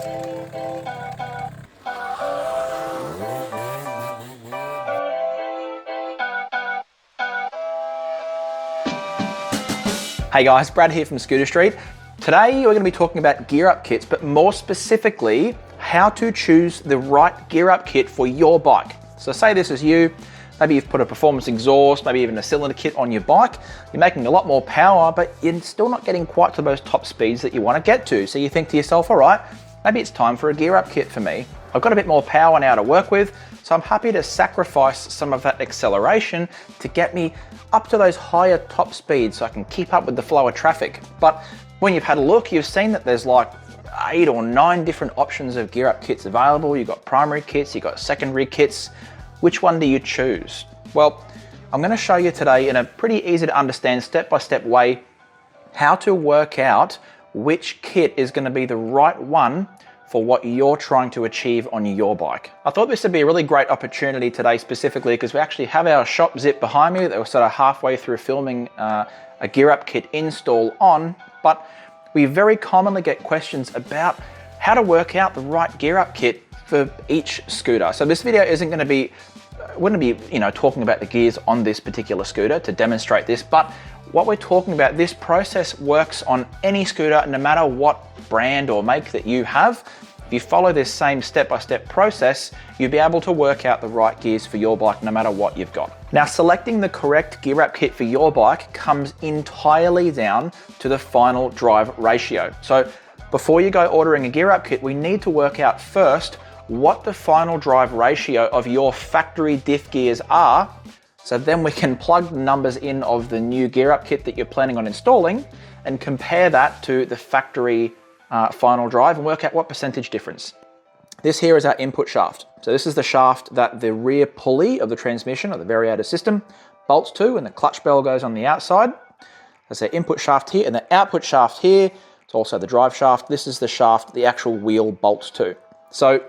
Hey guys, Brad here from Scooter Street. Today we're going to be talking about gear up kits, but more specifically, how to choose the right gear up kit for your bike. So say this is you, maybe you've put a performance exhaust, maybe even a cylinder kit on your bike. You're making a lot more power, but you're still not getting quite to those top speeds that you want to get to. So you think to yourself, all right, maybe it's time for a gear up kit for me. I've got a bit more power now to work with, so I'm happy to sacrifice some of that acceleration to get me up to those higher top speeds so I can keep up with the flow of traffic. But when you've had a look, you've seen that there's like 8 or 9 different options of gear up kits available. You've got primary kits, you've got secondary kits. Which one do you choose? Well, I'm going to show you today in a pretty easy to understand step-by-step way how to work out which kit is going to be the right one for what you're trying to achieve on your bike. I thought this would be a really great opportunity today specifically because we actually have our shop zip behind me that we're sort of halfway through filming a gear up kit install on, but we very commonly get questions about how to work out the right gear up kit for each scooter. So this video isn't going to be, wouldn't be, talking about the gears on this particular scooter to demonstrate this, but what we're talking about, this process works on any scooter, no matter what brand or make that you have. If you follow this same step-by-step process, you'll be able to work out the right gears for your bike, no matter what you've got. Now, selecting the correct gear up kit for your bike comes entirely down to the final drive ratio. So before you go ordering a gear up kit, we need to work out first what the final drive ratio of your factory diff gears are. So then we can plug the numbers in of the new gear up kit that you're planning on installing and compare that to the factory final drive and work out what percentage difference. This here is our input shaft. So this is the shaft that the rear pulley of the transmission or the Variator system bolts to, and the clutch bell goes on the outside. That's our input shaft here, and the output shaft here, it's also the drive shaft. This is the shaft the actual wheel bolts to. So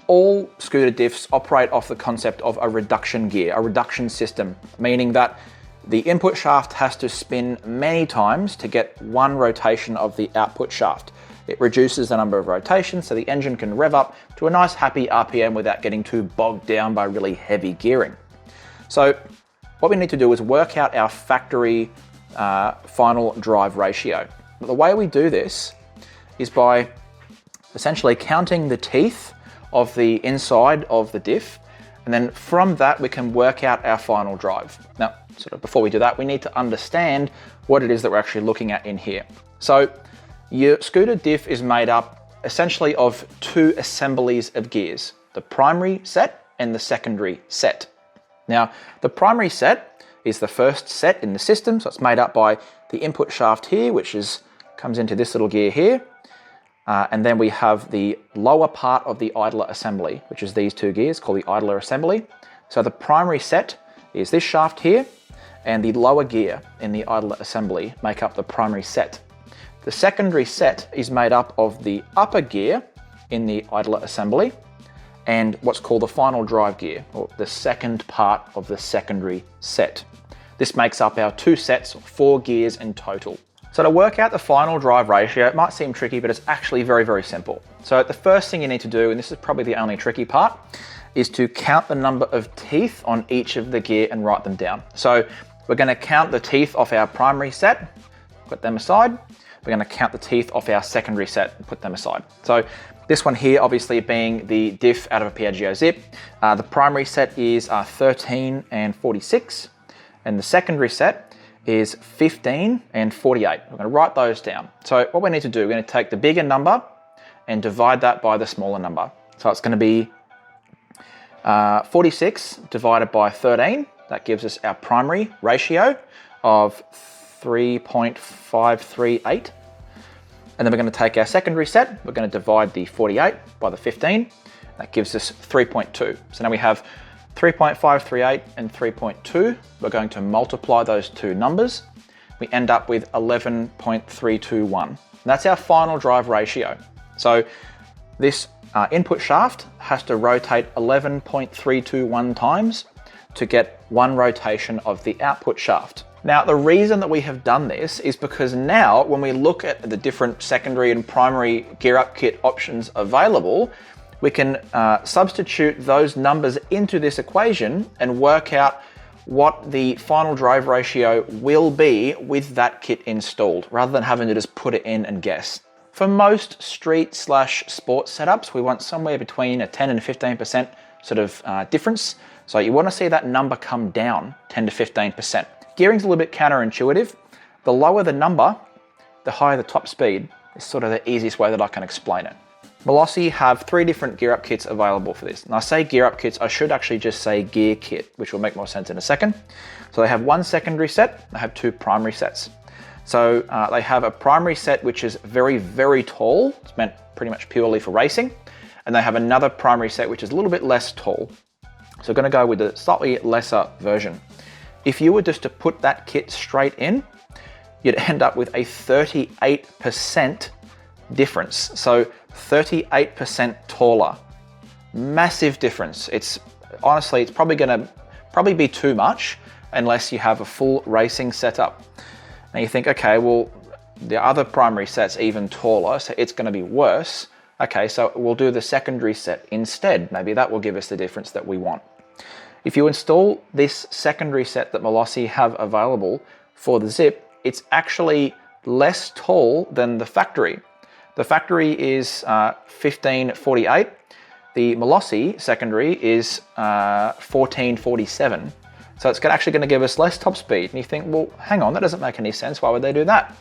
all scooter diffs operate off the concept of a reduction gear, a reduction system, meaning that the input shaft has to spin many times to get one rotation of the output shaft. It reduces the number of rotations so the engine can rev up to a nice happy RPM without getting too bogged down by really heavy gearing. So what we need to do is work out our factory final drive ratio. But the way we do this is by essentially counting the teeth of the inside of the diff, and then from that we can work out our final drive. Now, sort of before we do that, we need to understand what it is that we're actually looking at in here. So your scooter diff is made up essentially of 2 assemblies of gears, the primary set and the secondary set. Now, the primary set is the first set in the system, so it's made up by the input shaft here, which comes into this little gear here. And then we have the lower part of the idler assembly, which is these 2 gears called the idler assembly. So the primary set is this shaft here, and the lower gear in the idler assembly make up the primary set. The secondary set is made up of the upper gear in the idler assembly and what's called the final drive gear, or the second part of the secondary set. This makes up our 2 sets, 4 gears in total. So to work out the final drive ratio, it might seem tricky, but it's actually very, very simple. So the first thing you need to do, and this is probably the only tricky part, is to count the number of teeth on each of the gear and write them down. So we're going to count the teeth off our primary set, put them aside. We're going to count the teeth off our secondary set and put them aside. So this one here, obviously being the diff out of a Piaggio Zip. The primary set is 13 and 46, and the secondary set is 15 and 48. We're going to write those down. So what we need to do, we're going to take the bigger number and divide that by the smaller number. So it's going to be 46 divided by 13. That gives us our primary ratio of 3.538. And then we're going to take our secondary set. We're going to divide the 48 by the 15. That gives us 3.2. So now we have 3.538 and 3.2, we're going to multiply those 2 numbers. We end up with 11.321. That's our final drive ratio. So this input shaft has to rotate 11.321 times to get one rotation of the output shaft. Now, the reason that we have done this is because now when we look at the different secondary and primary gear up kit options available, we can substitute those numbers into this equation and work out what the final drive ratio will be with that kit installed, rather than having to just put it in and guess. For most street/sport setups, we want somewhere between a 10 and 15% sort of difference. So you want to see that number come down 10 to 15%. Gearing's a little bit counterintuitive. The lower the number, the higher the top speed. Is sort of the easiest way that I can explain it. 𝐿ocity have 3 different gear up kits available for this. And I say gear up kits, I should actually just say gear kit, which will make more sense in a second. So they have 1 secondary set, they have 2 primary sets. So they have a primary set which is very, very tall. It's meant pretty much purely for racing. And they have another primary set which is a little bit less tall. So we're going to go with a slightly lesser version. If you were just to put that kit straight in, you'd end up with a 38% difference. So 38% taller. Massive difference. It's honestly, it's probably going to be too much unless you have a full racing setup. Now you think, okay, well, the other primary set's even taller, so it's going to be worse. Okay, so we'll do the secondary set instead. Maybe that will give us the difference that we want. If you install this secondary set that 𝐿ocity have available for the Zip, it's actually less tall than the factory. The factory is 1548. The 𝐿ocity secondary is 1447. So it's actually going to give us less top speed. And you think, well, hang on, that doesn't make any sense. Why would they do that?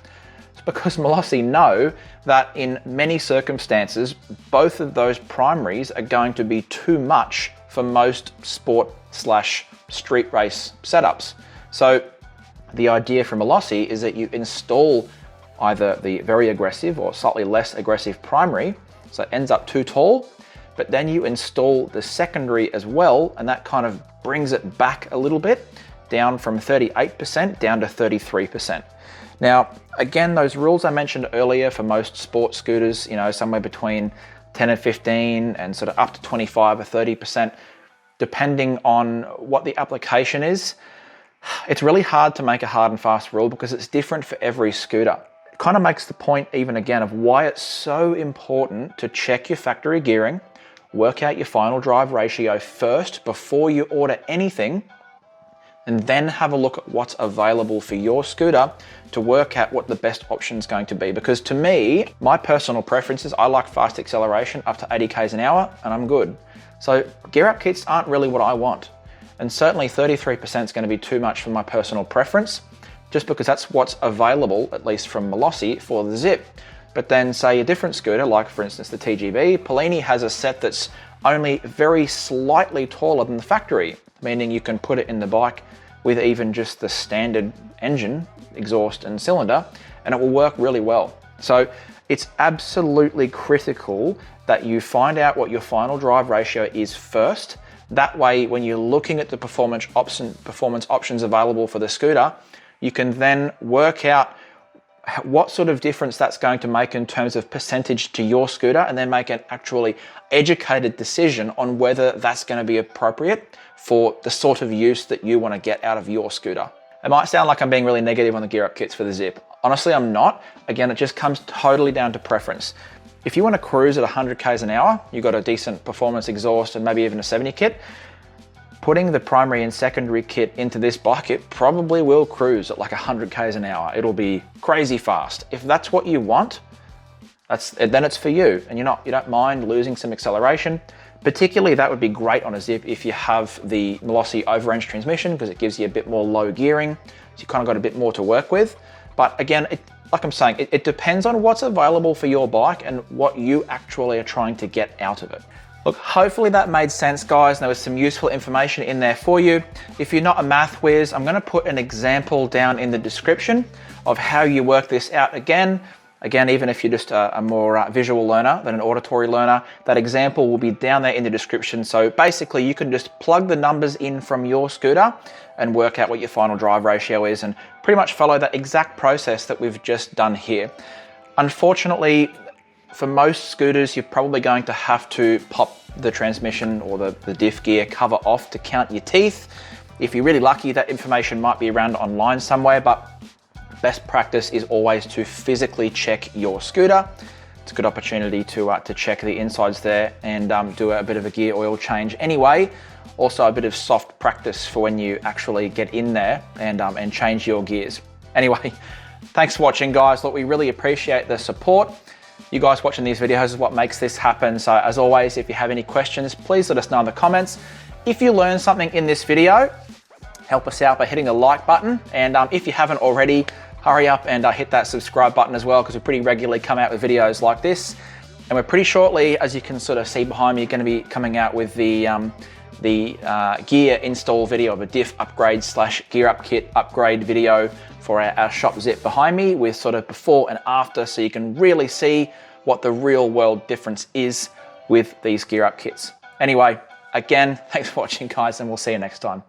It's because 𝐿ocity know that in many circumstances, both of those primaries are going to be too much for most sport/street race setups. So the idea from 𝐿ocity is that you install either the very aggressive or slightly less aggressive primary, so it ends up too tall, but then you install the secondary as well, and that kind of brings it back a little bit, down from 38% down to 33%. Now, again, those rules I mentioned earlier for most sport scooters, you know, somewhere between 10 and 15 and sort of up to 25 or 30%, depending on what the application is. It's really hard to make a hard and fast rule because it's different for every scooter. It kind of makes the point even again of why it's so important to check your factory gearing, work out your final drive ratio first before you order anything, and then have a look at what's available for your scooter to work out what the best option is going to be. Because to me, my personal preference is I like fast acceleration up to 80 k's an hour and I'm good. So gear up kits aren't really what I want. And certainly 33% is going to be too much for my personal preference, just because that's what's available, at least from 𝐿ocity, for the Zip. But then say a different scooter, like for instance the TGB, Polini has a set that's only very slightly taller than the factory, meaning you can put it in the bike with even just the standard engine, exhaust and cylinder, and it will work really well. So it's absolutely critical that you find out what your final drive ratio is first. That way, when you're looking at the performance options available for the scooter, you can then work out what sort of difference that's going to make in terms of percentage to your scooter, and then make an actually educated decision on whether that's going to be appropriate for the sort of use that you want to get out of your scooter. It might sound like I'm being really negative on the gear up kits for the Zip. Honestly, I'm not. Again, it just comes totally down to preference. If you want to cruise at 100 k's an hour, you've got a decent performance exhaust and maybe even a 70 kit, putting the primary and secondary kit into this bike, it probably will cruise at like 100 k's an hour. It'll be crazy fast. If that's what you want, then it's for you, and you don't mind losing some acceleration. Particularly, that would be great on a Zip if you have the 𝐿ocity over-range transmission, because it gives you a bit more low gearing, so you kind of got a bit more to work with. But again, like I'm saying, it depends on what's available for your bike and what you actually are trying to get out of it. Look, hopefully that made sense, guys. There was some useful information in there for you. If you're not a math whiz, I'm going to put an example down in the description of how you work this out again. Again, even if you're just a more visual learner than an auditory learner, that example will be down there in the description. So basically, you can just plug the numbers in from your scooter and work out what your final drive ratio is, and pretty much follow that exact process that we've just done here. Unfortunately, for most scooters, you're probably going to have to pop the transmission or the diff gear cover off to count your teeth. If you're really lucky, that information might be around online somewhere, but best practice is always to physically check your scooter. It's a good opportunity to check the insides there and do a bit of a gear oil change anyway. Also a bit of soft practice for when you actually get in there and change your gears. Anyway, thanks for watching, guys. Look, we really appreciate the support. You guys watching these videos is what makes this happen. So as always, if you have any questions, please let us know in the comments. If you learned something in this video, help us out by hitting the like button. And if you haven't already, hurry up and hit that subscribe button as well, because we pretty regularly come out with videos like this. And we're pretty shortly, as you can sort of see behind me, going to be coming out with the gear install video of a diff upgrade / gear up kit upgrade video for our shop zip behind me, with sort of before and after, so you can really see what the real world difference is with these gear up kits. Anyway, again, thanks for watching, guys, and we'll see you next time.